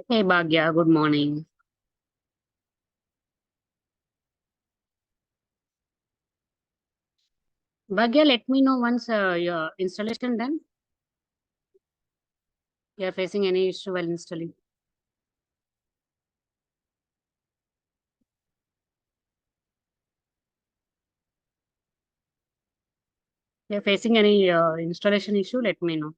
Hey Bhagya, good morning. Bhagya, let me know once your installation done. You are facing any issue while installing. You are facing any installation issue, let me know.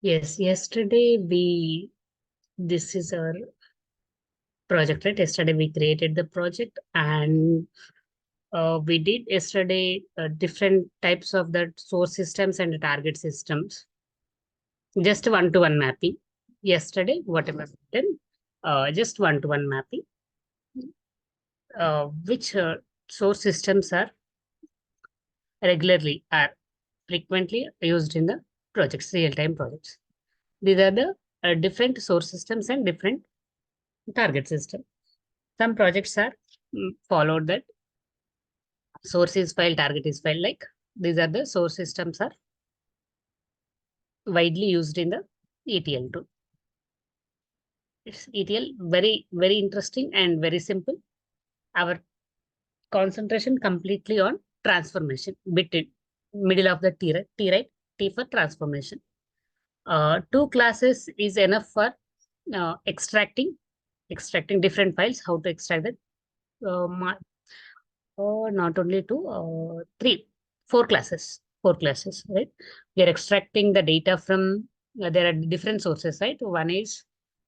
Yes, yesterday this is our project, right? Yesterday we created the project and we did yesterday different types of the source systems and the target systems. Just one-to-one mapping. Yesterday, whatever done, just one-to-one mapping. Which source systems are frequently used in the projects, real-time projects. These are the different source systems and different target system. Some projects are followed that source is file, target is file. Like these are the source systems are widely used in the ETL tool. It's ETL very interesting and very simple. Our concentration completely on transformation between middle of the T, right? T, right? T for transformation. Two classes is enough for extracting different files. How to extract that? Not only two, four classes. Four classes, right? We are extracting the data from. There are different sources, right? One is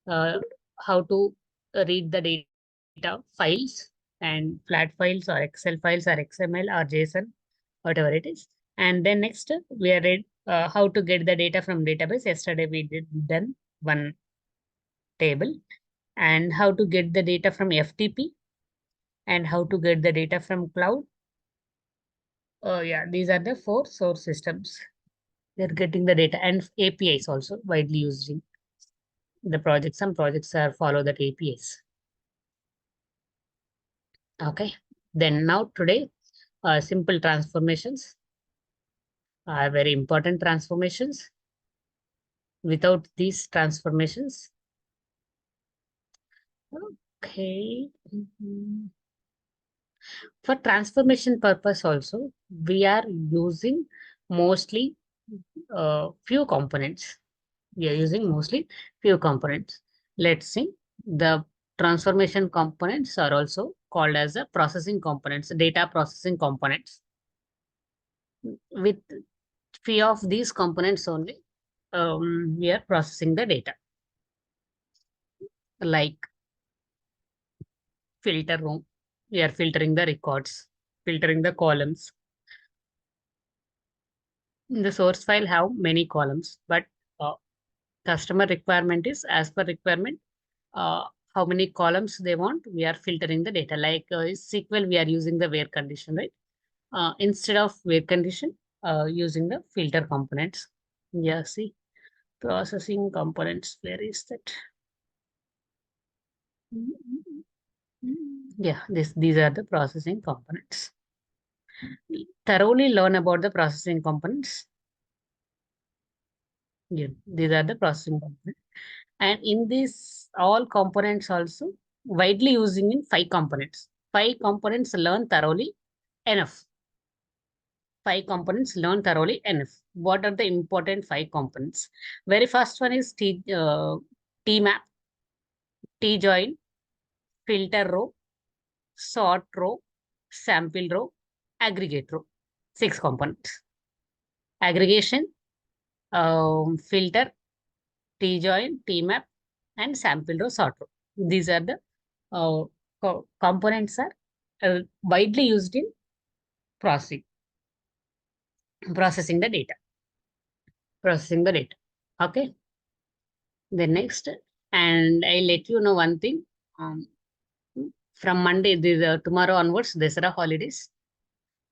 uh, how to read the data files and flat files or Excel files or XML or JSON, whatever it is. And then next we are read how to get the data from database. Yesterday we did done one table, and how to get the data from FTP and how to get the data from cloud. Oh yeah, these are the four source systems. They're getting the data and APIs also widely used in the project. Some projects are follow that APIs. Okay. Then now today, simple transformations are very important transformations. Without these transformations, okay. For transformation purpose also, we are using mostly few components. We are using mostly few components. Let's see. The transformation components are also called as the processing components, data processing components. With few of these components only, we are processing the data, like filter room. We are filtering the records, filtering the columns. The source file have many columns, but uh, customer requirement is as per requirement. Uh, how many columns they want, we are filtering the data. Like SQL, we are using the where condition, right? Instead of where condition, using the filter components. Yeah, see, processing components. Where is that? Yeah, these are the processing components. Thoroughly learn about the processing components. Yeah, these are the processing components. And in this, all components also widely using in 5 components. 5 components learn thoroughly enough. 5 components learn thoroughly enough. What are the important 5 components? Very first one is T map, T join, filter row, sort row, sample row, aggregate row. 6 components. Aggregation, filter, T join, T map, and sample row, sort row. These are the components are widely used in processing processing the data. Processing the data. Okay. The next, and I let you know one thing. Um, from Monday, tomorrow onwards, these are holidays.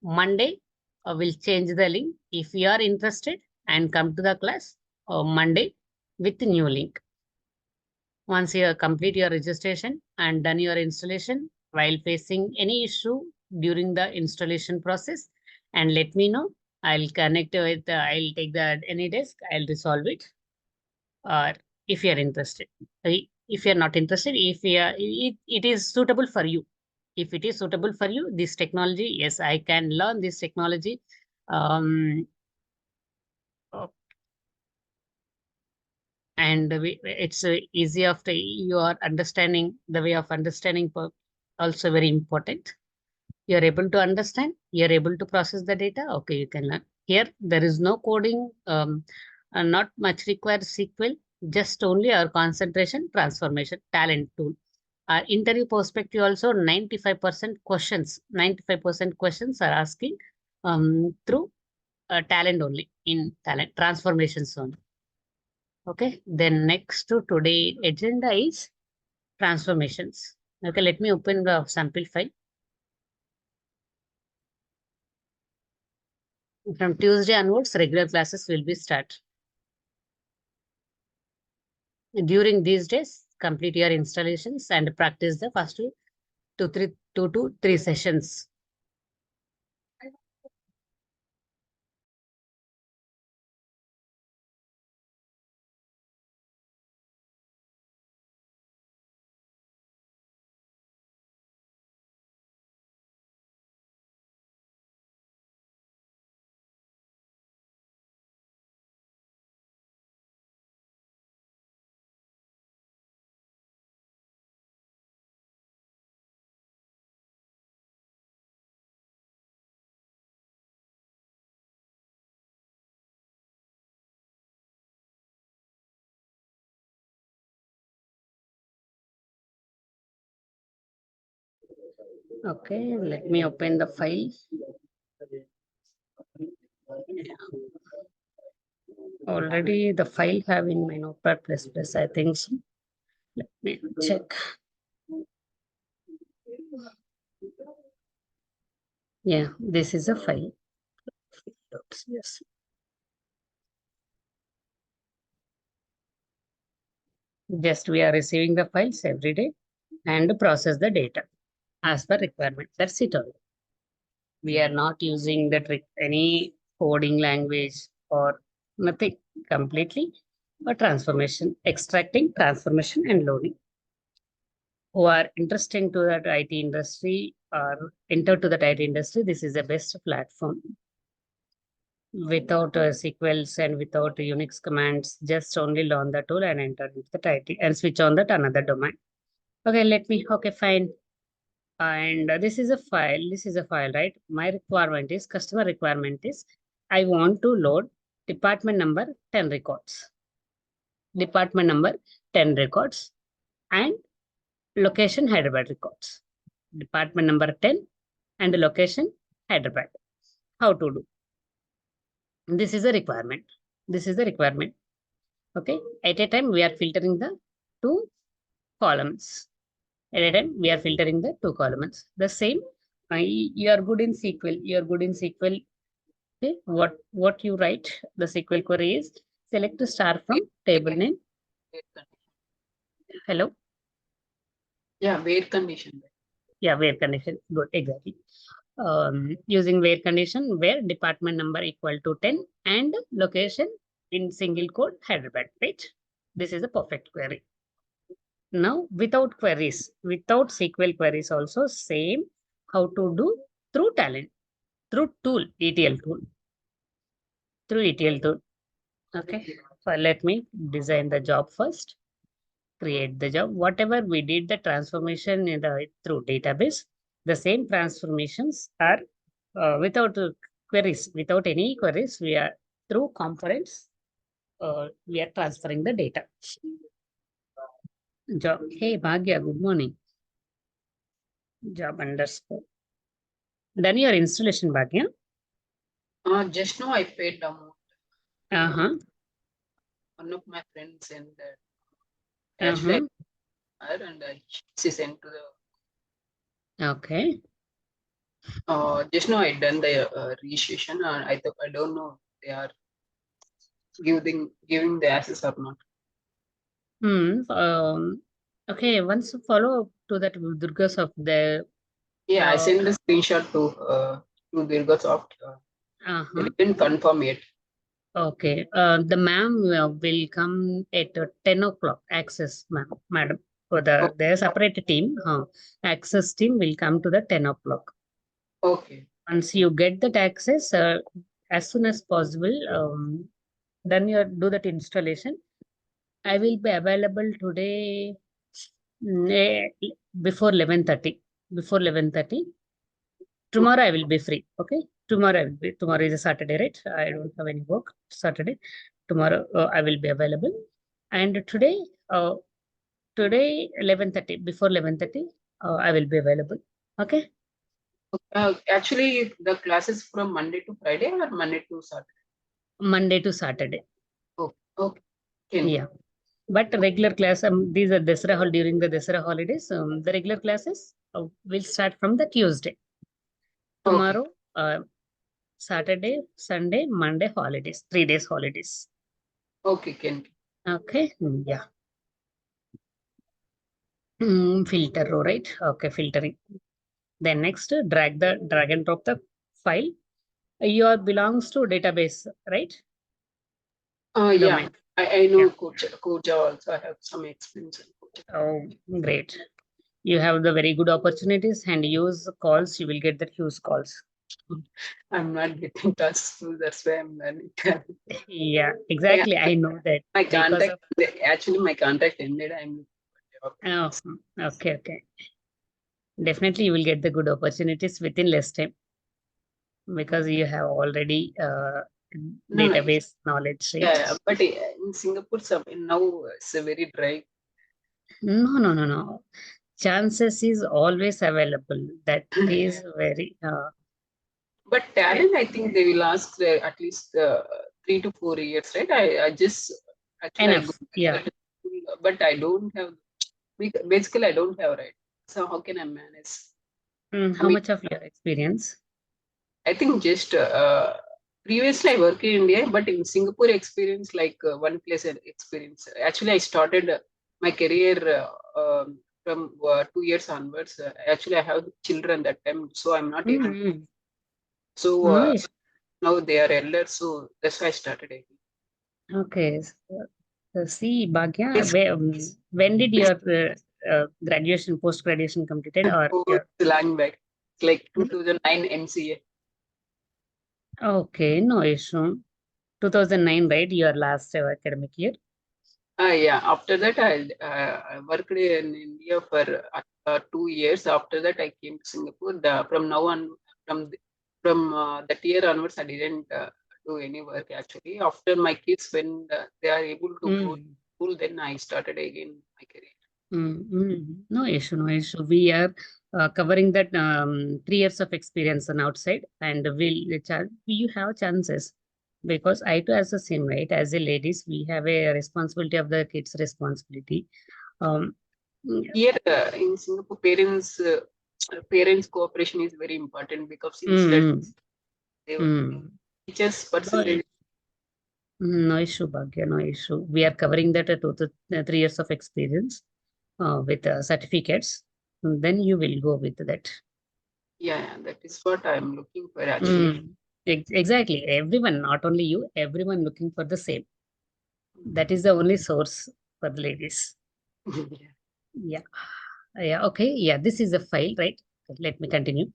Monday, we'll change the link. If you are interested and come to the class, Monday with new link. Once you complete your registration and done your installation, while facing any issue during the installation process, and let me know. I'll connect with, I'll take the any desk, I'll resolve it. Or if you're interested, if you're not interested, if you are, it is suitable for you. If it is suitable for you, this technology, yes, I can learn this technology. Um, and it's easy after you are understanding the way of understanding also very important. You're able to understand, you're able to process the data, okay, you can learn. Here there is no coding, not much required SQL, just only our concentration, transformation, talent tool. Our interview perspective also 95% questions are asking through talent only, in talent transformations only. Okay, then next to today agenda is transformations. Okay, let me open the sample file. From Tuesday onwards, regular classes will be start. During these days, complete your installations and practice the first 2 to 3 sessions. Okay, let me open the file. Already the file have in my notepad plus, I think so. Let me check. Yeah, this is a file. Yes. Just we are receiving the files every day and process the data as per requirement. That's it all. We are not using the any coding language or nothing, completely a transformation, extracting, transformation, and loading. Who are interested to that IT industry or enter to that IT industry, this is the best platform. Without SQLs and without Unix commands, just only learn the tool and enter into the IT and switch on that another domain. Okay, okay, fine. And this is a file, right? My requirement is, customer requirement is, I want to load department number 10 records. Department number 10 records and location Hyderabad records. Department number 10 and location Hyderabad. How to do? This is a requirement. This is the requirement. Okay. At a time, we are filtering the 2 columns. At a time, we are filtering the 2 columns. The same, you are good in SQL. You are good in SQL. Okay. What you write, the SQL query is select the star from table name. Hello. Yeah, wait condition. Yeah, where condition. Good, exactly. Using where condition, where department number equal to 10 and location in single code Hyderabad, right? This is a perfect query. Now, without queries, without SQL queries also, same how to do through talent, through tool, ETL tool, through ETL tool. Okay, so let me design the job first, create the job. Whatever we did the transformation in the through database, the same transformations are without queries, without any queries, we are through components, we are transferring the data. Job. Hey, Bhagya, good morning. Job underscore. Done your installation, Bhagya? Just now I paid the amount. Uh-huh. One of my friends and actually Uh-huh. I her and she sent to the. Okay. Just now I done the registration. I don't know they are giving the access or not. Okay, once you follow to that DURGASOFT, the Yeah, I uh, sent the screenshot to DURGASOFT. They uh-huh. didn't confirm yet. Okay. The ma'am will come at 10 o'clock. Access, ma'am, madam. For the their separate team. Access team will come to the 10 o'clock. Okay. Once you get that access, as soon as possible, then you do that installation. I will be available today before 11:30. Before 11:30. Tomorrow I will be free. Okay. Tomorrow is a Saturday, right? I don't have any work Saturday. Tomorrow I will be available. And today 11:30, before 11:30, I will be available. Okay. Actually, the classes from Monday to Friday or Monday to Saturday. Monday to Saturday. Okay. Okay. Can. Yeah. But regular class, these are during the Dasara holidays. The regular classes will start from the Tuesday. Okay. Tomorrow, Saturday, Sunday, Monday holidays, 3 days holidays. Okay. Can. Okay. Yeah. Filter row, right? Okay, filtering. Then next, drag and drop the file. Your belongs to database, right? Yeah. Domain. I Yeah. know Koja also. I have some experience in Koja. Oh, great. You have the very good opportunities and use calls. You will get the use calls. I'm not getting touch, so that's why I'm learning. Yeah, Yeah, exactly. I know that my because contact of. actually my contract ended. I'm looking for job. Oh, okay, okay. Definitely, you will get the good opportunities within less time because you have already No, no, database knowledge, right? yeah, but in Singapore, some now it's a very dry. No, no, no, no. Chances is always available. That is very But talent, I think they will ask at least 3 to 4 years, right? I just actually I go, enough. Yeah. but I don't have. Basically, I don't have right. So how can I manage? I How mean, much of your experience? I think just previously I worked in India, but in Singapore experience like one place experience. Actually, I started my career from 2 years onwards. Actually, I have children that time, so I'm not able. Mm-hmm. So Nice. now they are elder, so that's why I started. I think. Okay. So see, Bhagya, It's when did your graduation, post graduation completed, or so your? long back. It's like Hmm? 2009 MCA. Okay, no issue. 2009, right? Your last academic year. Yeah. After that, I worked in India for 2 years. After that, I came to Singapore. From now on, from that year onwards, I didn't do any work actually. After my kids, when they are able to go to Mm. school, then I started again my career. No issue, no issue. We are covering that 3 years of experience on outside, and you have chances because I too as the same, right? As a ladies, we have a responsibility of the kids' responsibility. Um, mm, Here in Singapore, parents cooperation is very important because instead mm, they mm. teachers No, percentage. no issue, Bhagya, no issue. We are covering that 3 years of experience with certificates. then you will go with that. Yeah, that is what I'm looking for actually. Exactly. Everyone, not only you, everyone looking for the same. That is the only source for the ladies. Yeah. Yeah. Yeah. Okay. Yeah. This is a file, right? Let me continue.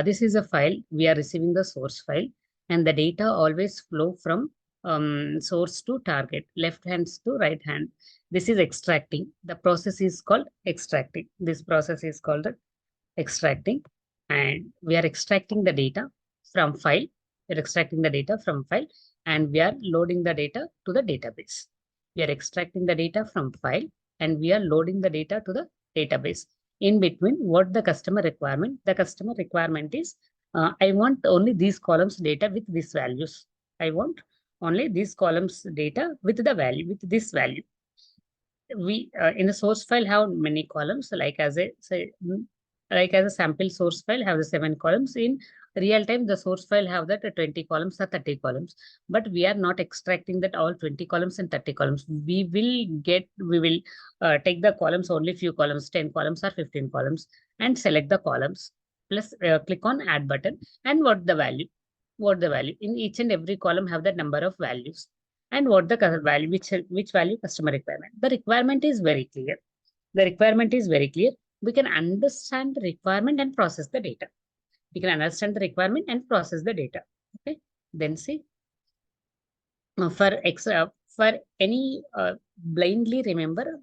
This is a file. We are receiving the source file, and the data always flow from source to target, left hand to right hand. This is extracting. The process is called extracting. This process is called the extracting, and we are extracting the data from file. We're extracting the data from file, and we are loading the data to the database. We are extracting the data from file, and we are loading the data to the database. In between, what the customer requirement? The customer requirement is, I want only these columns data with these values. I want only these columns data with the value, with this value. We in the source file have many columns, like as a say, like as a sample source file have the 7 columns. In real time, the source file have that 20 columns or 30 columns, but we are not extracting that all 20 columns and 30 columns. We will take the columns, only few columns, 10 columns or 15 columns, and select the columns, plus click on add button, and what the value in each and every column have the number of values, and what the value, which value customer requirement. The requirement is very clear. The requirement is very clear. We can understand the requirement and process the data. We can understand the requirement and process the data. Okay. Then see, for any blindly remember,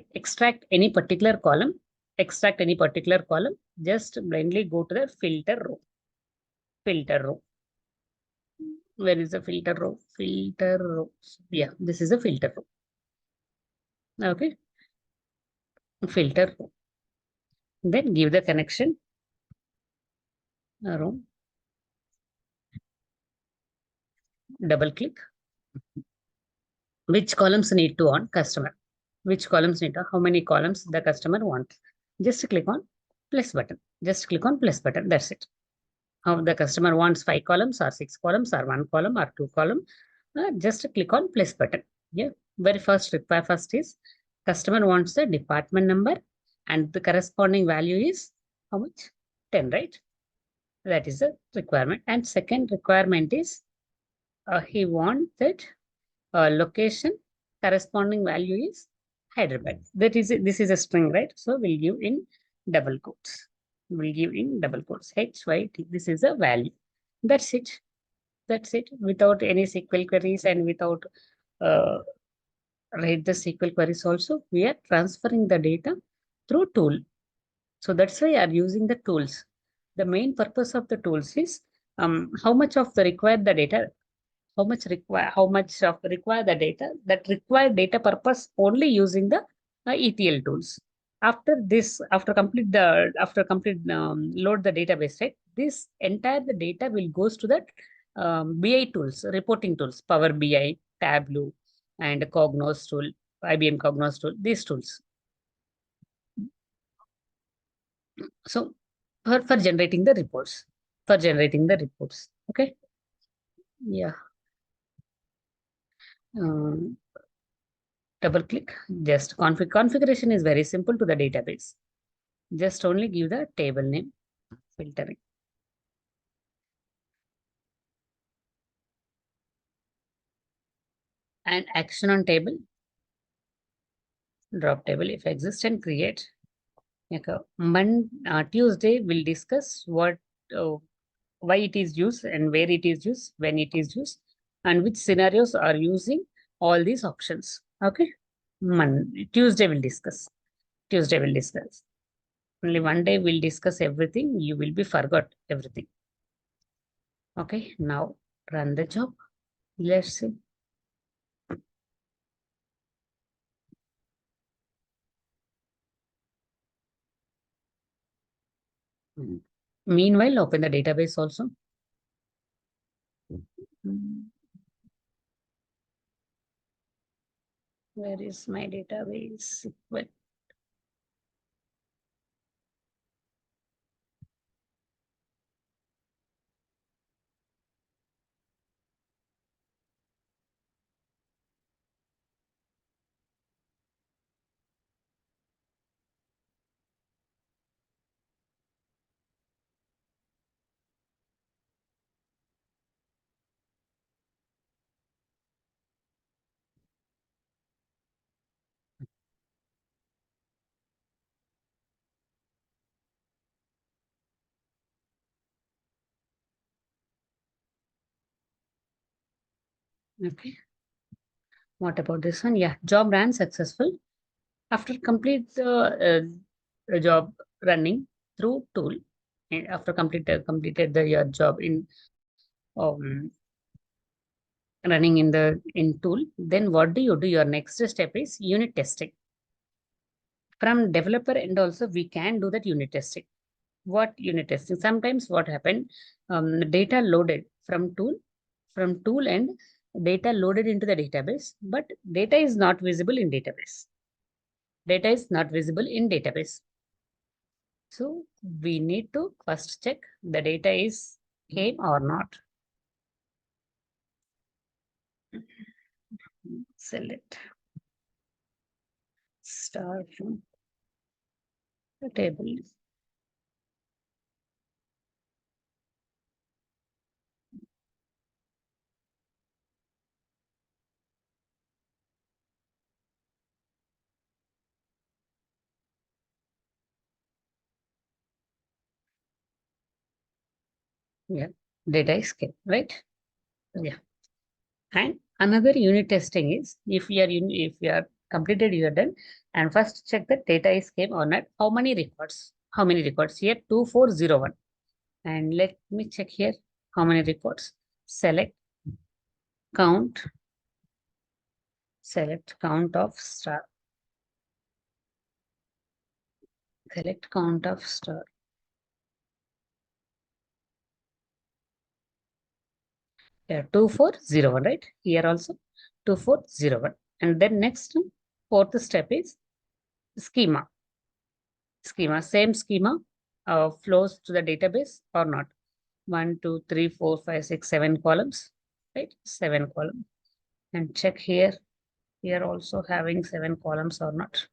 extract any particular column, just blindly go to the filter row. Where is the filter row? Filter row. Yeah, this is a filter row. Okay, filter row. Then give the connection row. Double click. Which columns need to on customer? Which columns need to? How many columns the customer wants? Just click on plus button. Just click on plus button. That's it. How the customer wants 5 columns or 6 columns or 1 column or 2 column. Just click on plus button. Yeah. Very first require first is customer wants the department number, and the corresponding value is how much? 10, right? That is the requirement. And second requirement is he wants that location corresponding value is Hyderabad. That is this is a string, right? So we'll give in double quotes. We'll give in double quotes HYT. This is a value. That's it. That's it. Without any SQL queries and without uh, write the SQL queries also, we are transferring the data through tool. So that's why I are using the tools. The main purpose of the tools is how much of the required the data, how much of require the data, that require data purpose only using the ETL tools. After this, after complete load the database, right? This entire the data will goes to the BI tools, reporting tools, Power BI, Tableau, and Cognos tool, IBM Cognos tool, these tools. So for generating the reports, okay. Yeah. Um, Double click. Just configuration is very simple to the database. Just only give the table name, filtering, and action on table, drop table if exist, and create. Okay. Tuesday we'll discuss uh, why it is used and where it is used, when it is used, and which scenarios are using all these options. Okay. Tuesday we'll discuss. Tuesday we'll discuss. Only one day we'll discuss everything. You will be forgot everything. Okay. Now run the job. Let's see. Meanwhile, open the database also. Where is my database? Well, Okay. What about this one? Yeah, job ran successful. After complete the job running through tool, and after completed the your job in um, running in tool, then what do you do? Your next step is unit testing. From developer end also we can do that unit testing. What unit testing? Sometimes what happened, data loaded from tool and data loaded into the database, but data is not visible in database. Data is not visible in database. So we need to first check the data is came or not. Select star from the table. Yeah, data is came, right? Yeah. And another unit testing is if you are completed, you are done. And first check the data is came or not. How many records? How many records? Here 2401. And let me check here how many records. Select count. Select count of star. Select count of star. Yeah, 2401, right? Here also 2401. And then next, fourth step is schema. Schema, same schema flows to the database or not. 1, 2, 3, 4, 5, 6, 7 columns, right? 7 columns. And check here. Here also having 7 columns or not.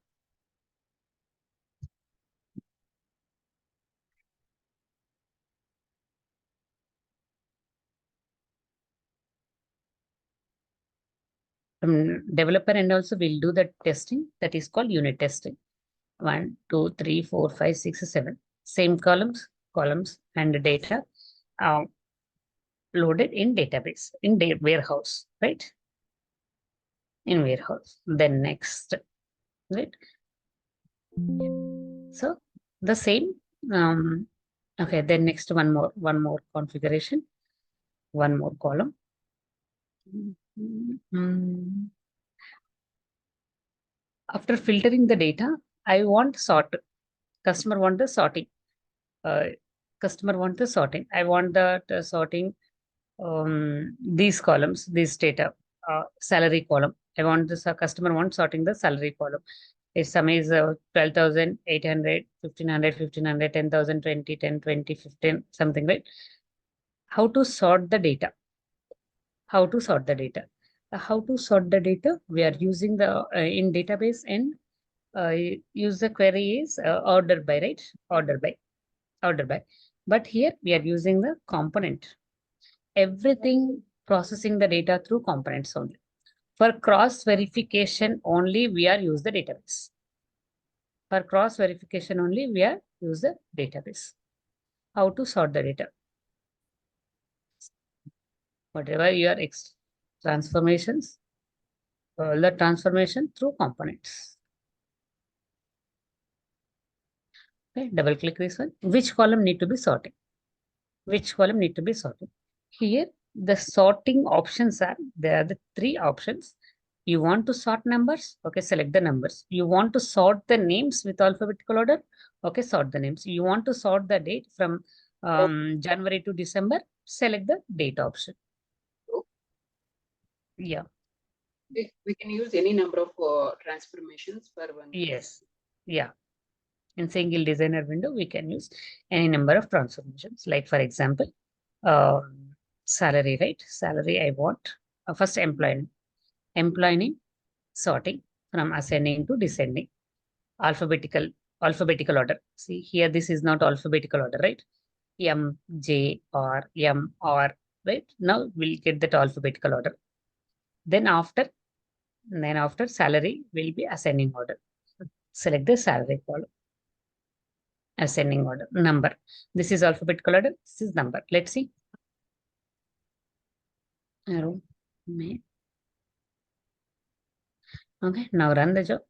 Developer and also will do the testing that is called unit testing. 1, 2, 3, 4, 5, 6, 7. Same columns and data loaded in database, in warehouse, right? In warehouse. Then next, right? So the same. Okay, then next one more configuration, one more column. After filtering the data, I want sort. Customer want the sorting. Uh, Customer want the sorting. I want the sorting these columns, this data, salary column. I want this customer wants sorting the salary column. If sum is 12,800, 1,500, 1,500, 10,000, 20, 10, 20, 15, something, right? How to sort the data? How to sort the data? How to sort the data? We are using the in database and use the query is order by, right? Order by. But here we are using the component. Everything processing the data through components only. For cross verification only, we are use the database. For cross verification only, we are use the database. How to sort the data? Whatever your transformations, the transformation through components. Okay, double click this one. Which column need to be sorted? Which column need to be sorted? Here, the sorting options are, there are the 3 options. You want to sort numbers, okay, select the numbers. You want to sort the names with alphabetical order, okay, sort the names. You want to sort the date from January to December, select the date option. Yeah. We can use any number of transformations for one. Yes. Yeah. In single designer window, we can use any number of transformations. Like for example, salary, right? Salary, I want first employee name, sorting from ascending to descending, alphabetical order. See here, this is not alphabetical order, right? M, J, R, M, R, right? Now we'll get that alphabetical order. Then after salary will be ascending order. Select the salary column. Ascending order, number. This is alphabetical order, this is number. Let's see. Arrow, May. Okay, now run the job.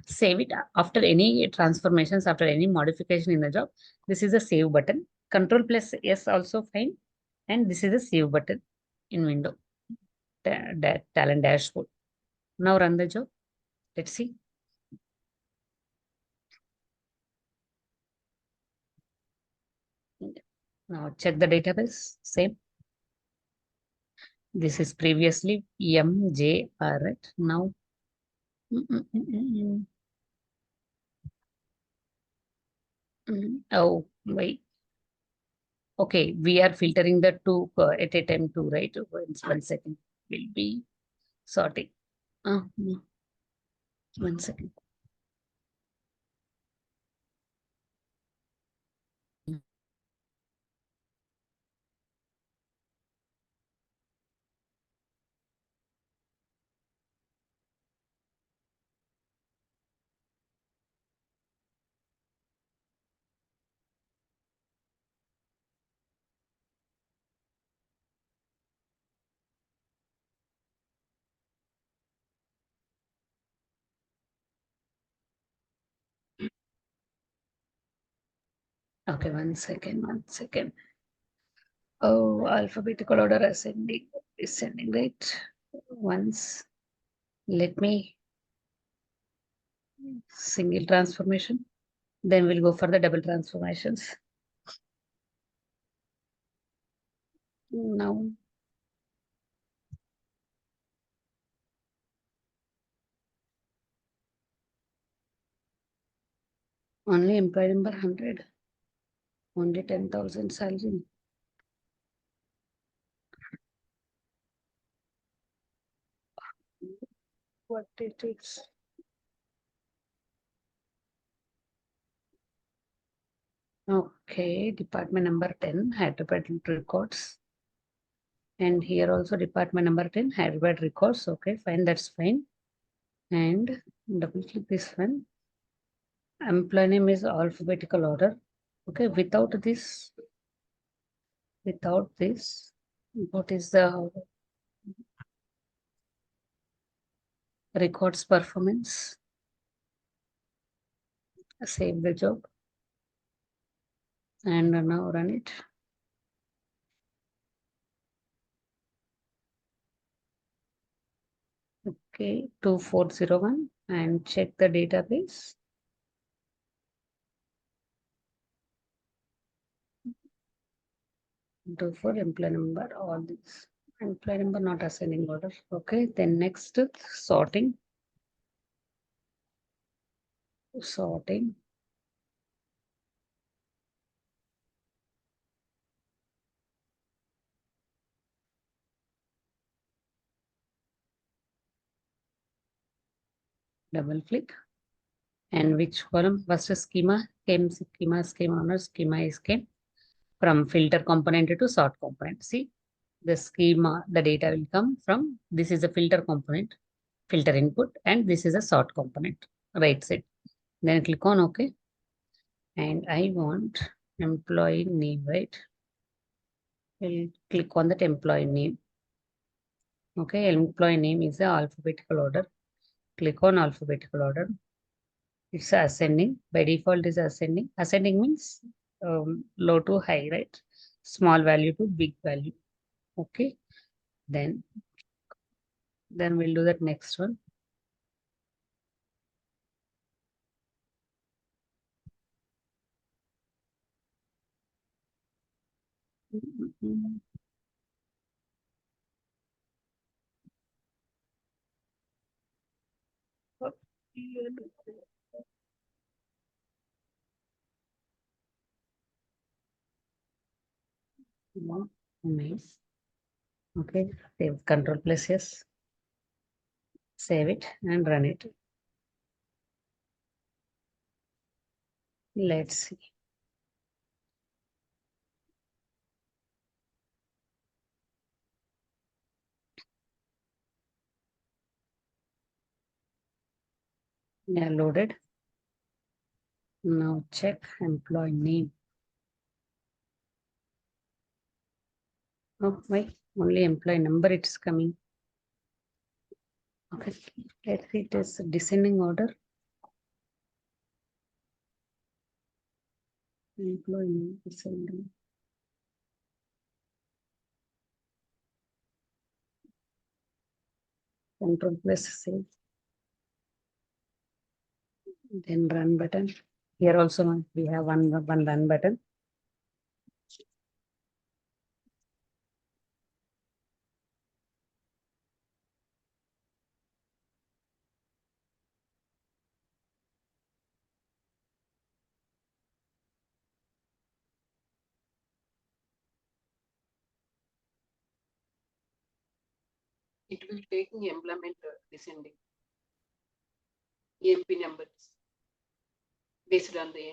Save it after any transformations, after any modification in the job. This is a save button. Control plus S also fine. And this is a save button in window, talent dashboard. Now run the job. Let's see. Now check the database. Same. This is previously MJR, right? Now. Oh, wait. Okay, we are filtering the two at a time, two, right? 1 second. Will be sorting. No. 1 second. Okay, 1 second, 1 second. Oh, alphabetical order ascending, descending, right? Once, let me single transformation. Then we'll go for the double transformations. Now, only employee number 100. Only 10,000 salary. What it is. Okay, department number 10, Hyderabad records. And here also department number 10, Hyderabad records. Okay, fine, that's fine. And double click this one. Employee name is alphabetical order. Okay, without this, what is the records performance? Save the job. And now run it. Okay, 2401 and check the database. Do for employee number, all these. Employee number not ascending order. Okay, then next sorting. Sorting. Double click. And which column? First schema came, schema owner, schema is came from filter component to sort component. See, the schema, the data will come from, this is a filter component, filter input, and this is a sort component, right side. Then click on OK. And I want employee name, right? We'll click on that employee name. Okay, employee name is the alphabetical order. Click on alphabetical order. It's ascending. By default is ascending. Ascending means low to high, right? Small value to big value. Okay. Then we'll do that next one. Nice. Okay. Save control plus yes. Save it and run it. Let's see. Yeah, loaded. Now check employee name. Oh, why? Only employee number it's coming. Okay, let's see it is descending order. Employee descending. Control plus save. Then run button. Here also we have one run button. It will take employment descending EMP numbers based on the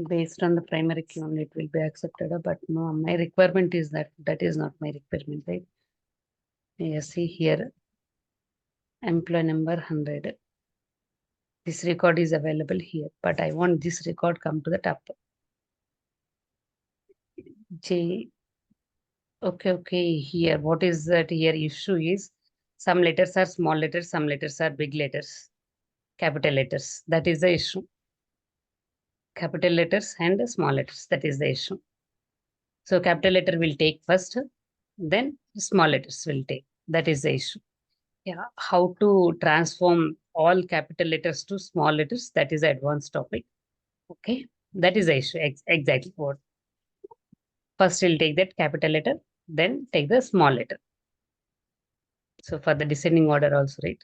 Based on the primary key only it will be accepted, but no, my requirement is that is not my requirement, right? Yes, see here, employee number 100. This record is available here, but I want this record come to the top. J. Okay. Here, what is that here issue is some letters are small letters, some letters are big letters, capital letters. That is the issue. Capital letters and small letters. That is the issue. So capital letter will take first, then small letters will take. That is the issue. Yeah, how to transform all capital letters to small letters, that is an advanced topic. Okay, that is the issue. Exactly what. First, we'll take that capital letter, then take the small letter. So for the descending order also, right?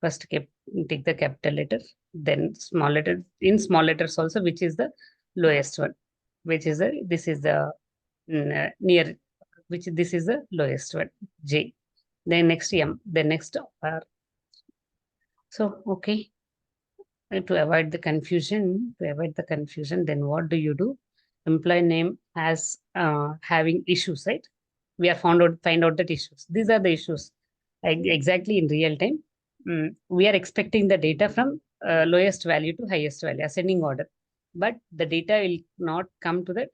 First take the capital letter, then small letter. In small letters also, which is the lowest one, which is this is the near, which this is the lowest one, J. Then next M, then next R. So, okay. To avoid the confusion, then what do? Employee name as having issues, right? We are find out that issues. These are the issues. Exactly in real time. We are expecting the data from lowest value to highest value, ascending order. But the data will not come to that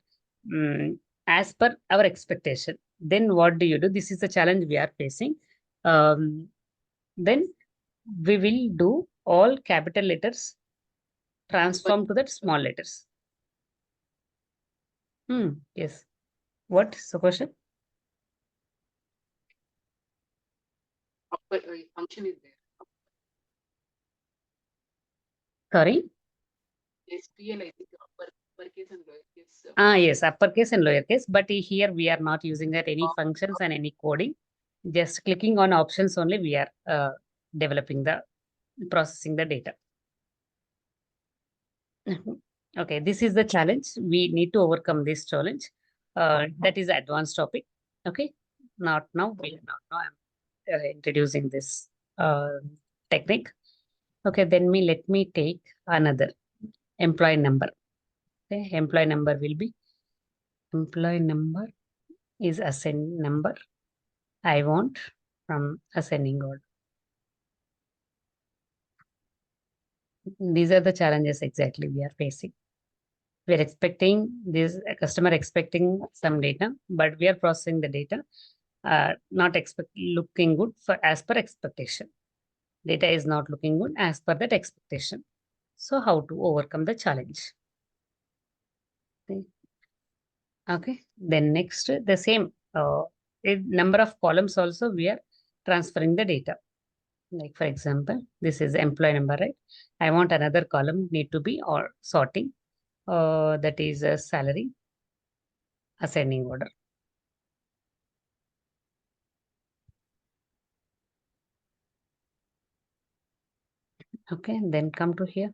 as per our expectation. Then what do? This is the challenge we are facing. Then we will do all capital letters transform to that small letters. Yes. What is the question? upper function is there. Sorry. STL, I think uppercase and lowercase. Yes, uppercase and lowercase. But here we are not using that any functions and any coding. Just clicking on options only, we are developing processing the data. Okay, this is the challenge. We need to overcome this challenge. That is advanced topic. Okay, not now. I'm introducing this technique. Okay, then let me take another employee number. Okay, employee number is ascend number. I want from ascending order. These are the challenges exactly we are facing. We are expecting this customer expecting some data, but we are processing the data, not looking good as per expectation. Data is not looking good as per that expectation. So how to overcome the challenge? Okay. Then next, the same number of columns also we are transferring the data. Like for example, this is employee number, right? I want another column need to be or sorting. That is a salary ascending order. Okay, then come to here.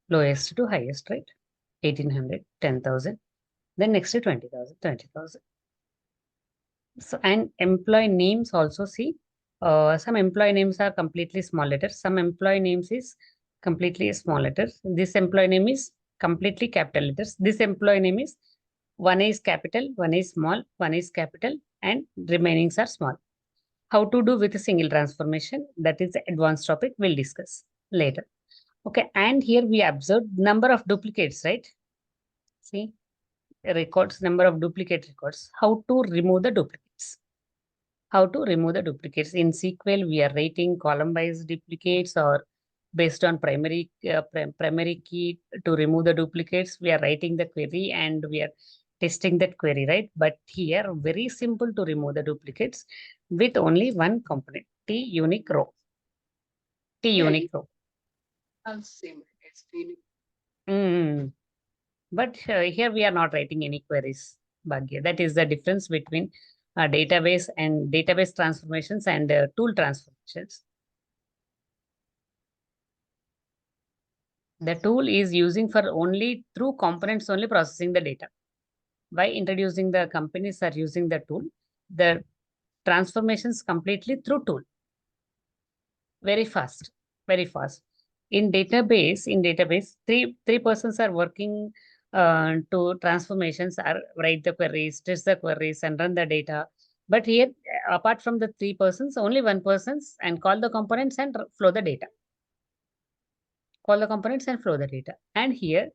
Lowest to highest, right? 1800, 10,000. Then next to 20,000, 20,000. So, and employee names also see, some employee names are completely small letters. Some employee names is completely small letters. This employee name is completely capital letters. This employee name is one is capital, one is small, one is capital, and remainings are small. How to do with a single transformation? That is the advanced topic we'll discuss later. Okay, and here we observe number of duplicates, right? See, records, number of duplicate records. How to remove the duplicates? how to remove the duplicates. In SQL, we are writing column-wise duplicates, or based on primary key to remove the duplicates, we are writing the query and we are testing that query, right? But here, very simple to remove the duplicates with only one component, T unique row. T Yeah, unique row. same. It's really Mm. But here we are not writing any queries, Bhagya. That is the difference between database and database transformations and tool transformations. The tool is using for only through components only processing the data. By introducing the companies are using the tool, the transformations completely through tool. Very fast, very fast. In database, three persons are working to transformations, are write the queries, test the queries, and run the data. But here, apart from the three persons, only one person's and call the components and flow the data. Call the components and flow the data. And here,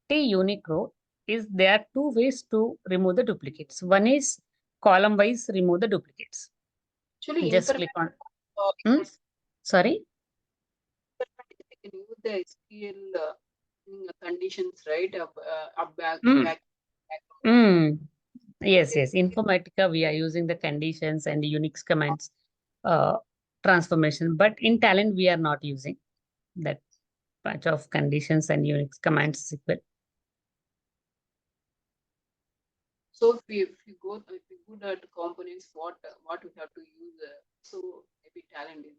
T unique row is there are two ways to remove the duplicates. One is column wise remove the duplicates. actually Just click on. information. Sorry. They can use the SQL conditions, right? Back, Mm. back. Mm. Yes, yes. Informatica, we are using the conditions and the Unix commands uh, transformation. But in Talent, we are not using that bunch of conditions and Unix commands SQL. So if you go at components, what we have to use? So maybe talent is.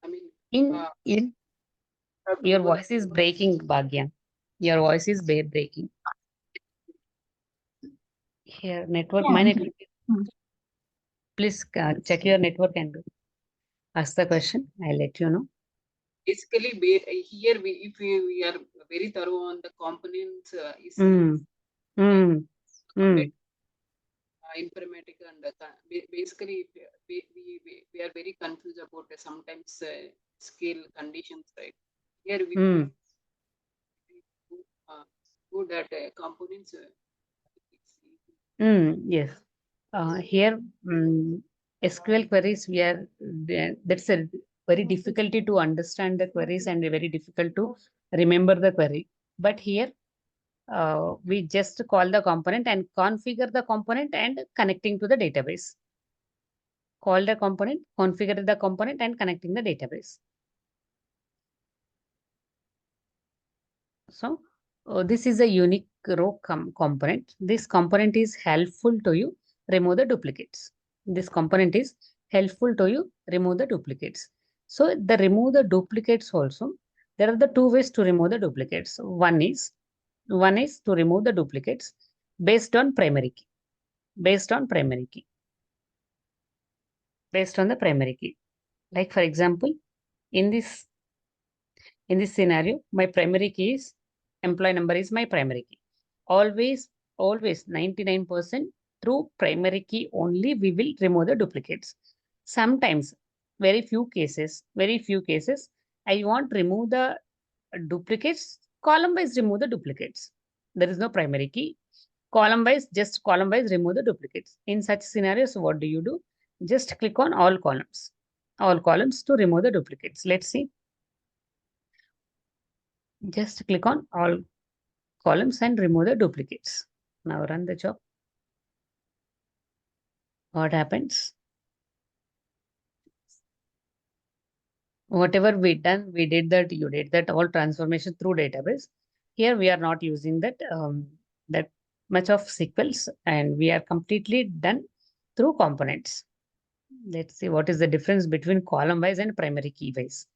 I mean, In have to your work. voice is breaking, Bhagya. Your voice is breaking. Here, network, my network. Please check your network and ask the question. I'll let you know. Basically, here if we are very thorough on the components, is Mm. Mm. complete Mm. informatica and basically we are very confused about sometimes scale conditions, right? Here we Mm. do that components. Yes. Here, SQL queries, that's a very difficulty to understand the queries and very difficult to remember the query. But here, we just call the component and configure the component and connecting to the database. Call the component, configure the component and connecting the database. So this is a unique row component. This component is helpful to you remove the duplicates. This component is helpful to you remove the duplicates. So the remove the duplicates also, there are the two ways to remove the duplicates. One is to remove the duplicates based on primary key, based on primary key, based on the primary key. Like for example, in this in this scenario, my primary key is employee number is my primary key. Always 99% through primary key only we will remove the duplicates. Sometimes, very few cases, I want remove the duplicates, column wise remove the duplicates. There is no primary key. Just column wise remove the duplicates. In such scenarios, what do you do? Just click on all columns to remove the duplicates. Let's see. Just click on all columns and remove the duplicates. Now run the job. What happens? Whatever we did that, you did that all transformation through database. Here we are not using that much of sequels and we are completely done through components. Let's see what is the difference between column wise and primary key wise.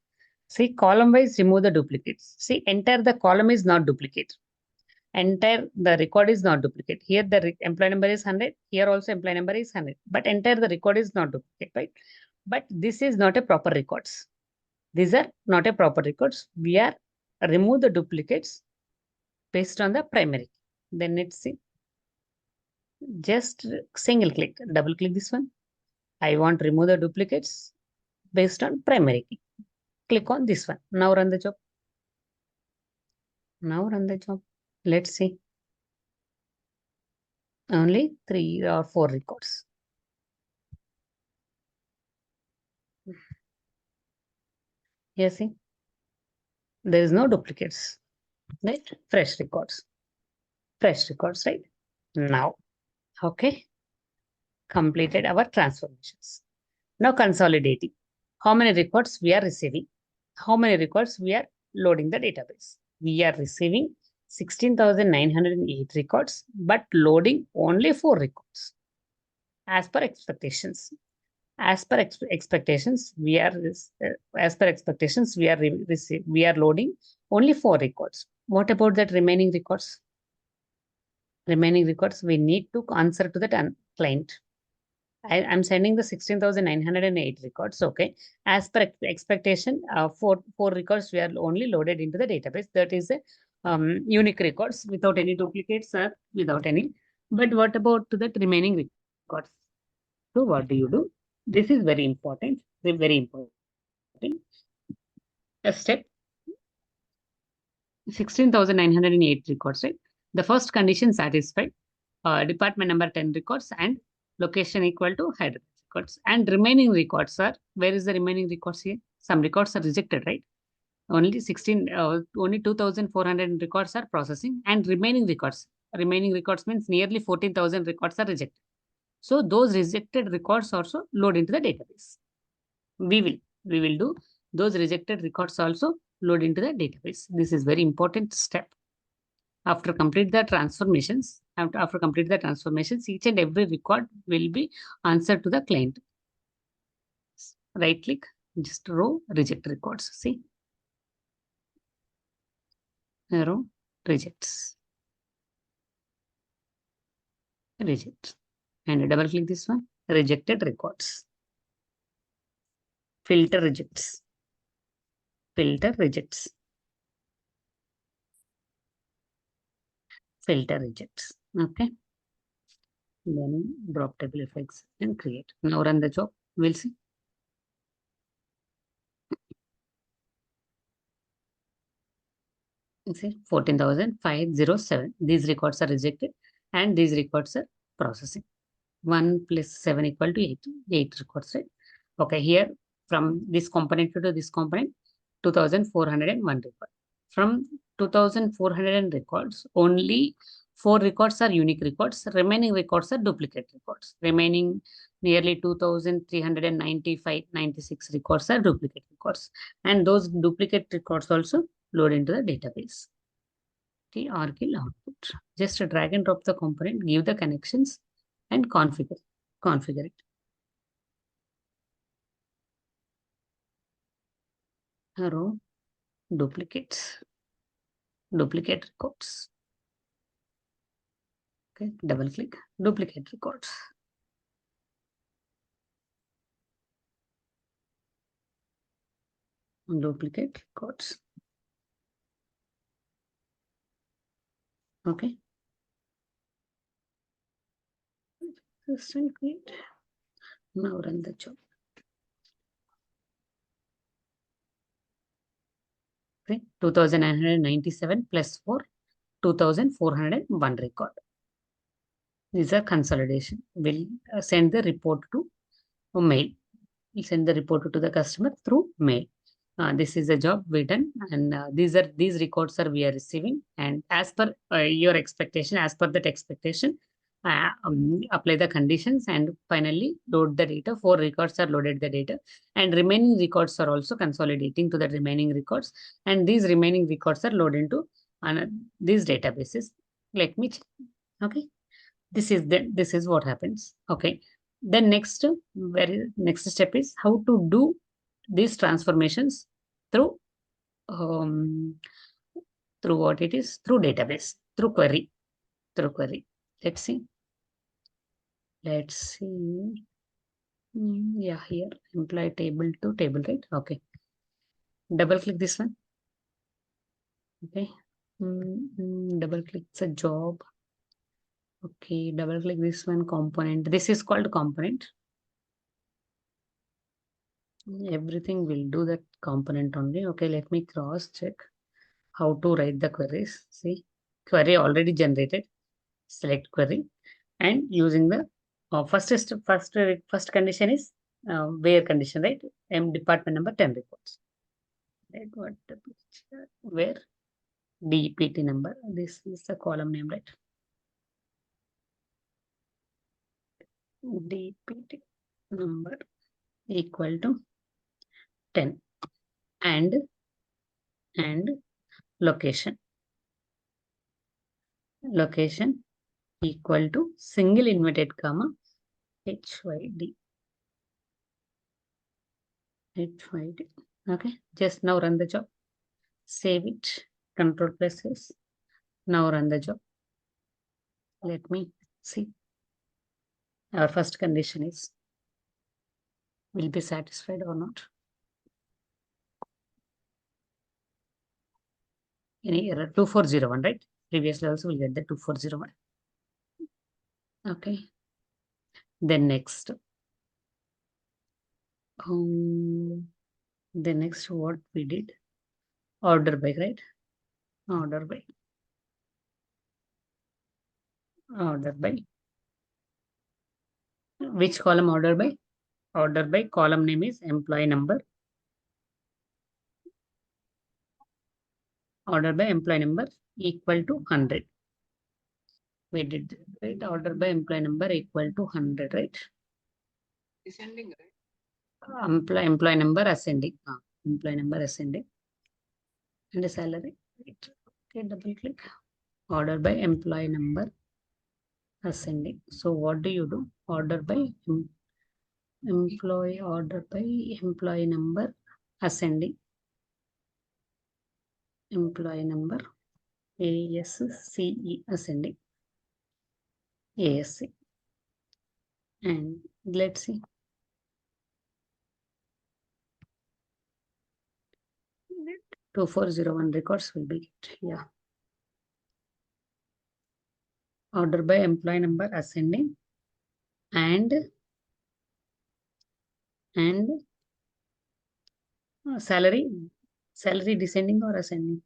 See, column wise, remove the duplicates. See, entire the column is not duplicate. Entire the record is not duplicate. Here the employee number is 100. Here also employee number is 100. But entire the record is not duplicate, right? But this is not a proper records. These are not a proper records. We are remove the duplicates based on the primary. Then let's see. Just single click, double click this one. I want to remove the duplicates based on primary key. Click on this one. Now run the job. Now run the job. Let's see. Only 3 or 4 records. You see, there is no duplicates, right? Fresh records, right? Now, okay, completed our transformations. Now consolidating. How many records we are receiving? How many records we are loading the database? We are receiving 16,908 records, but loading only 4 records as per expectations. As per expectations, we are we are loading only 4 records. What about that remaining records? Remaining records we need to answer to the client. I'm sending the 16,908 records. Okay. As per expectation, four records we are only loaded into the database. That is a unique records without any duplicates or without any. But what about to that remaining records? So what do you do? This is very important. Very important. A step 16,908 records, right? The first condition satisfied. Department number 10 records and location equal to head records. And remaining records are, where is the remaining records here? Some records are rejected, right? Only 2,400 records are processing and remaining records means nearly 14,000 records are rejected. So those rejected records also load into the database. We will do those rejected records also load into the database. This is very important step. After complete the transformations, each and every record will be answered to the client. Right click, just row reject records. See, row rejects, reject, and double click this one, rejected records. Filter rejects, filter rejects, filter rejects. Okay. Then drop table effects and create. Now run the job. We'll see. See 14,507. These records are rejected and these records are processing. 1 plus 7 equal to 8. 8 records, right? Okay, here from this component to this component, 2,401 record. From 2,400 records, only 4 records are unique records. Remaining records are duplicate records. Remaining nearly 2,395-96 records are duplicate records. And those duplicate records also load into the database. The RKIL output. Just drag and drop the component, give the connections, and configure it. Row duplicates, duplicate records. Okay, double click, duplicate records. Duplicate records. Okay. Create. Now run the job. Okay, 2,997 plus 4, 2,401 record. These are consolidation. We'll send the report to mail. We'll send the report to the customer through mail. This is a job we done, and these records are we are receiving, and as per your expectation, as per that expectation, apply the conditions and finally load the data. 4 records are loaded the data, and remaining records are also consolidating to the remaining records, and these remaining records are loaded into these databases. Let me check. Okay, this is what happens. Okay, then next step is how to do these transformations through what it is, through database, through query. Let's see. Yeah, here employee table to table, right? Okay, double click this one. Okay, double click the job. Okay, double click this one, component. This is called component. Everything will do that component only. Okay, let me cross check how to write the queries. See, query already generated. Select query, and using the first condition is where condition, right? Department number 10 records. right? What the picture? Where DPT number? This is the column name, right? DPT number equal to 10 and location equal to single inverted comma HYD. Okay, just now run the job. Save it. Control plus S. Now run the job. Let me see. Our first condition is will be satisfied or not. Any error 2401, right? Previously also we'll get the 2401. Okay. Then next. The next what we did? Order by, right? Order by. Which column order by? Order by column name is employee number. Order by employee number equal to 100. We did, right? Order by employee number equal to 100, right? Descending, right? Employee number ascending. Employee number ascending. And the salary. Right. Okay, double click. Order by employee number ascending. So what do you do? Order by employee, order by employee number ascending. Employee number ASCE ascending. ASC. And let's see. 2401 records will be it. Yeah. Order by employee number ascending and salary descending or ascending?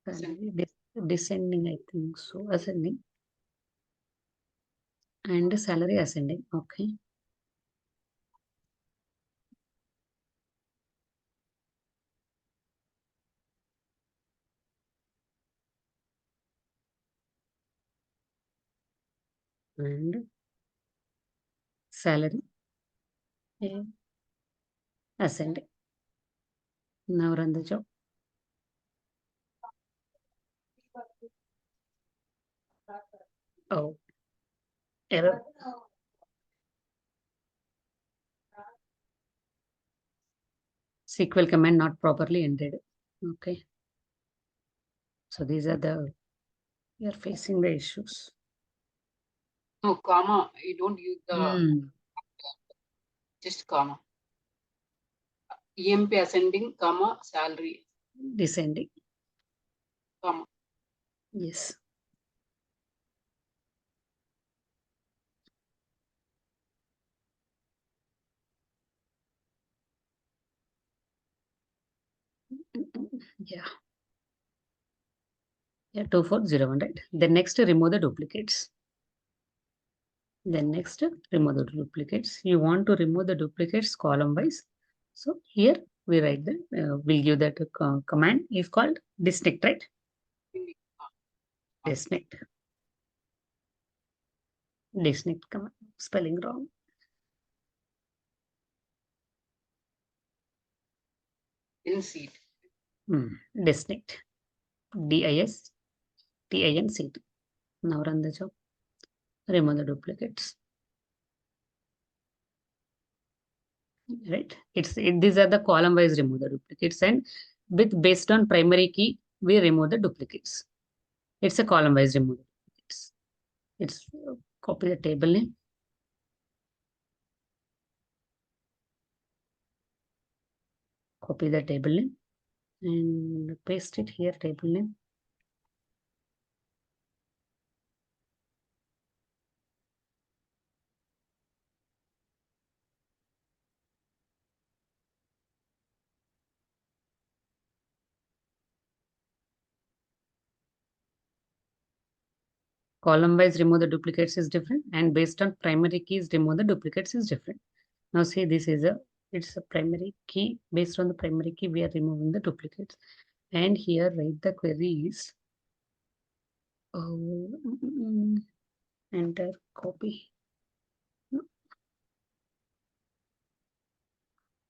Salary descending, I think so. Ascending. And salary ascending. Okay. And salary ascending. Now run the job. Oh, error. SQL command not properly entered. Okay. So these are the, we are facing the issues. No, comma. You don't use the just comma. EMP ascending, comma, salary. Descending. Comma. Yes. Yeah. Yeah, 2401, right? Then next, remove the duplicates. Then next, remove the duplicates. You want to remove the duplicates column wise. So here we write the, we'll give that command is called distinct, right? Distinct. Distinct command. Spelling wrong. Didn't see it. Distinct. DISTINCT. Now run the job. Remove the duplicates. Right? These are the column wise remove the duplicates, and based on primary key, we remove the duplicates. It's a column wise remove the duplicates. It's copy the table name. Copy the table name and paste it here, table name. Column wise remove the duplicates is different, and based on primary keys remove the duplicates is different. Now see, it's a primary key. Based on the primary key, we are removing the duplicates. And here, write the query is enter copy.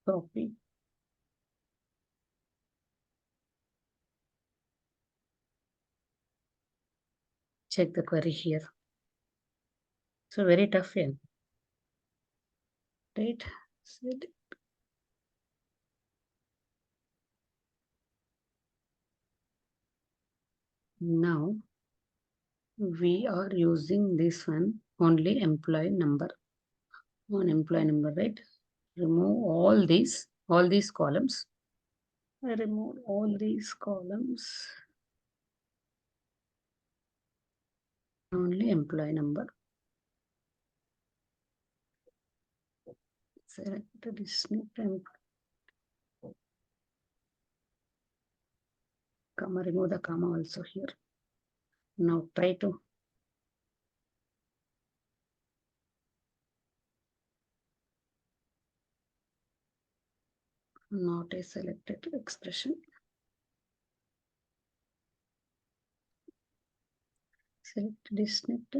Copy. Check the query here. So very tough here. Right? Now we are using this one only employee number. On employee number, right? Remove all these columns. I remove all these columns. Only employee number. Select the distinct comma, remove the comma also here. Now try to not a selected expression. Select distinct.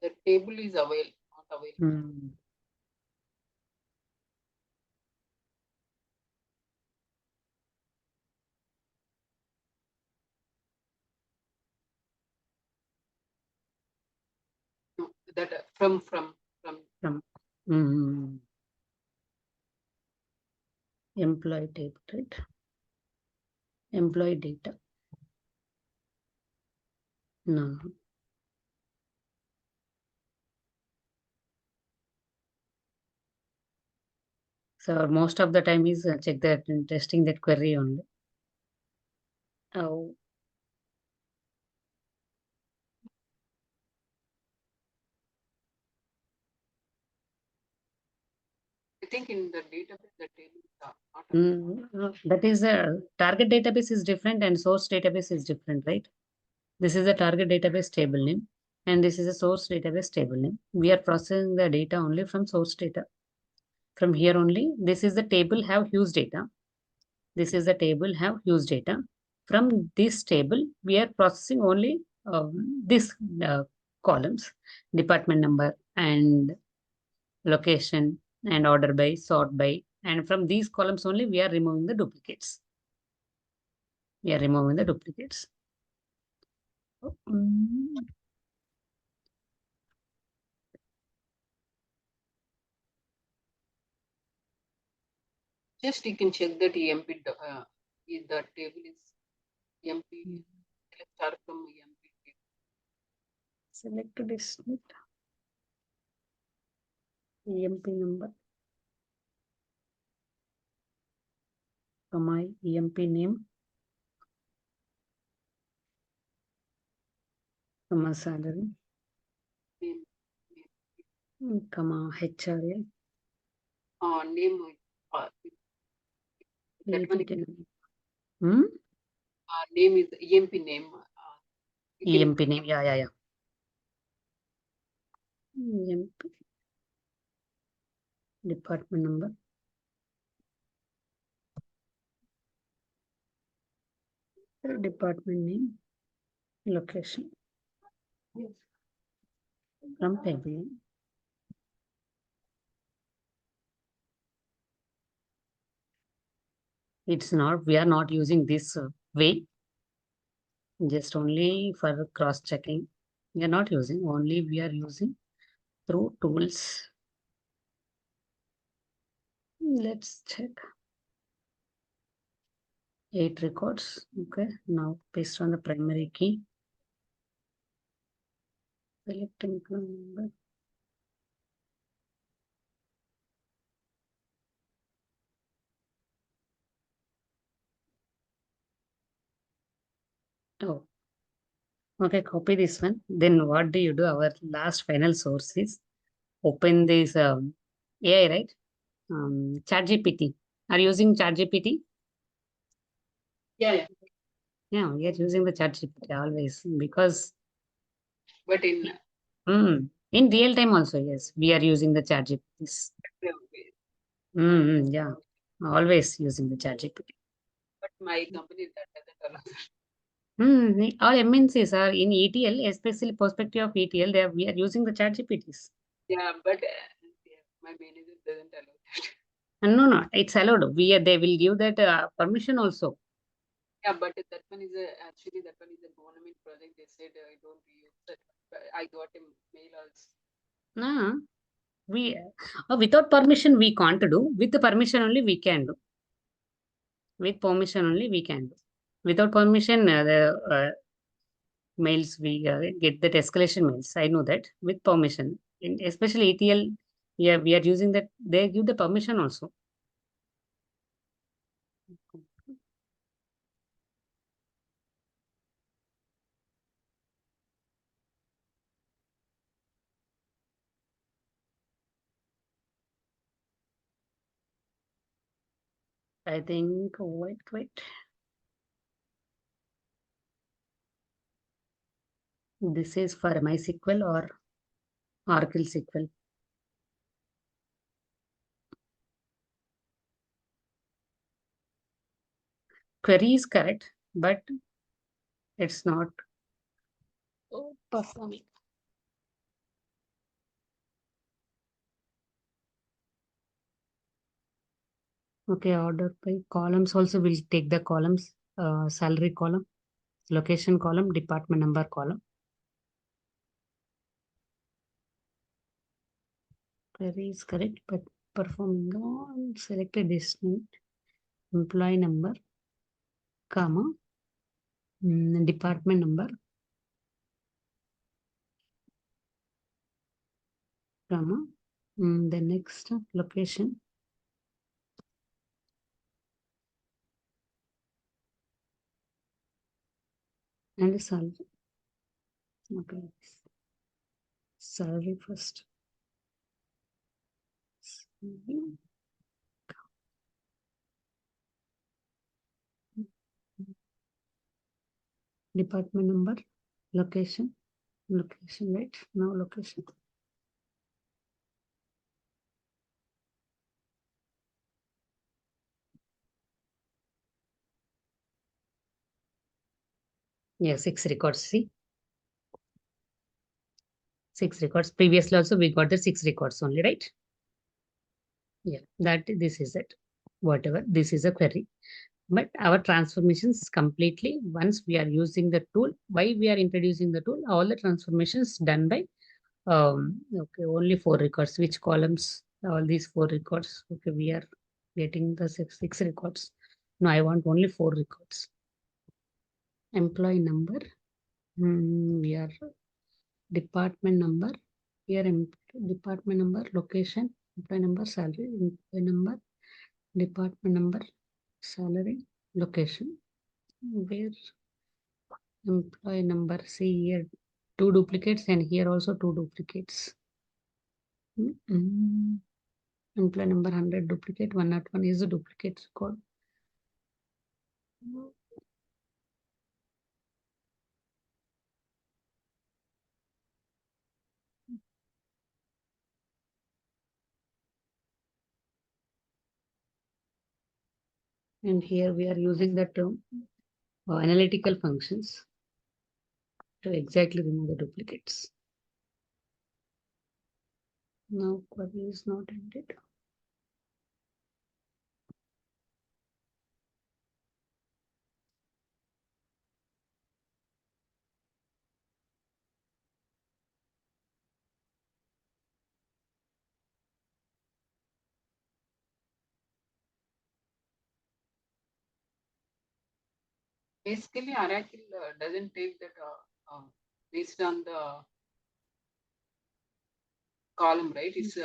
The table is not available. No, that from employee table, right? Employee data. No. So most of the time is check that and testing that query only. Oh. I think in the database, the table is not that is the target database is different and source database is different, right? This is the target database table name and this is a source database table name. We are processing the data only from source data. From here only, this is the table have huge data. This is the table have huge data. From this table, we are processing only this columns, department number and location and order by, sort by. And from these columns only, we are removing the duplicates. We are removing the duplicates. Just you can check that EMP, the table is EMP, start from EMP table. Select distinct EMP number. My EMP name. Salary. HRA. Name. That one. Name is EMP name. EMP name. Yeah. EMP. Department number. Department name. Location. From table. It's not, we are not using this way. Just only for cross checking. We are not using, only we are using through tools. Let's check. 8 records. Okay, now based on the primary key. Selecting number. Oh, okay, copy this one. Then what do you do? Our last final source is open this AI, right? ChatGPT. Are you using ChatGPT? Yeah. Yeah, we are using the ChatGPT always because. But in. In real time also, yes, we are using the chat GPTs. Yeah, always using the chat GPT. But my company that doesn't allow that. All MNCs are in ETL, especially perspective of ETL, we are using the chat GPTs. Yeah, but yeah, my manager doesn't allow that. No, it's allowed. They will give that permission also. Yeah, but that one is actually that one is a government project. They said I don't use that. But I got a mail also. Nah, we without permission we can't do. With the permission only we can do. With permission only we can do. Without permission, the mails we get that escalation mails. I know that with permission, especially ETL, yeah, we are using that. They give the permission also. I think. Wait. This is for MySQL or Oracle SQL. Query is correct, but it's not performing. Okay, order by columns also will take the columns, salary column, location column, department number column. Query is correct, but performing on selected destination, employee number, comma, department number, comma, the next location, and salary. Okay, salary first. Department number, location, right? Now location. Yeah, 6 records. See, 6 records. Previously also we got the 6 records only, right? Yeah, that this is it. Whatever, this is a query. But our transformations completely, once we are using the tool, why we are introducing the tool, all the transformations done by, okay, only 4 records. Which columns? All these 4 records. Okay, we are getting the six records. No, I want only 4 records. Employee number. We are department number. Here, department number, location, employee number, salary, employee number, department number, salary, location. Where employee number, see here 2 duplicates and here also 2 duplicates. Employee number 100 duplicate, 101 is a duplicate record. And here we are using the term analytical functions to exactly remove the duplicates. Now query is not ended. Basically, Oracle doesn't take that based on the column, right? It's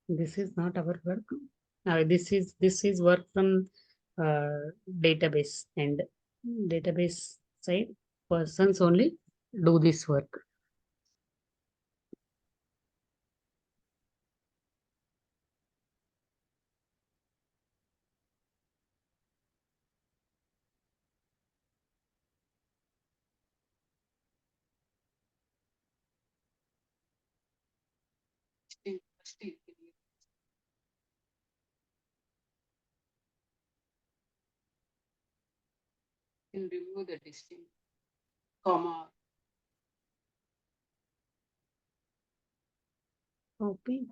This is not our work. This is work from database, and database side persons only do this work. Still, can remove the distinct comma. Copy.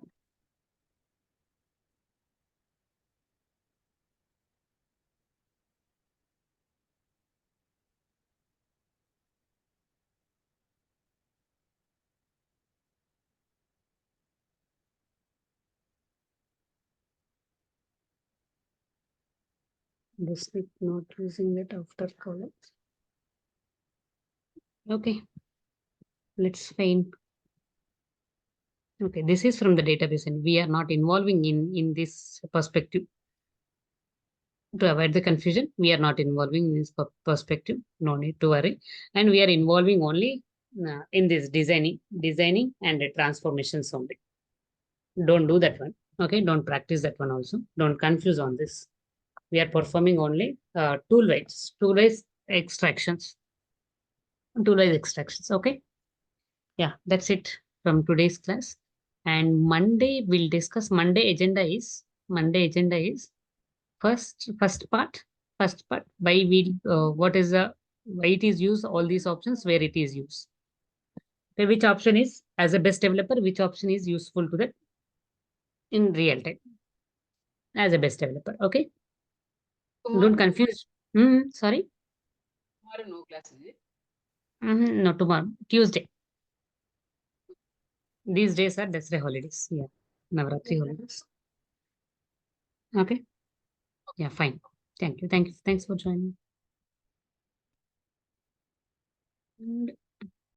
This is not using it after college. Okay, let's find. Okay, this is from the database, and we are not involving in this perspective. To avoid the confusion, we are not involving in this perspective. No need to worry, and we are involving only in this designing and the transformations only. Don't do that one. Okay, don't practice that one also. Don't confuse on this. We are performing only tool-wise extractions. Tool-wise extractions. Okay. Yeah, that's it from today's class. And Monday we'll discuss. Monday agenda is first part why we what is the why it is used, all these options, where it is used. Okay, which option is as a best developer, which option is useful to that in real time as a best developer. Okay, don't confuse. Sorry. Tomorrow no class, is it? No, tomorrow, Tuesday. These days are Dasra holidays. Yeah, Navratri holidays. Okay. Yeah, fine. Thank you. Thanks for joining. And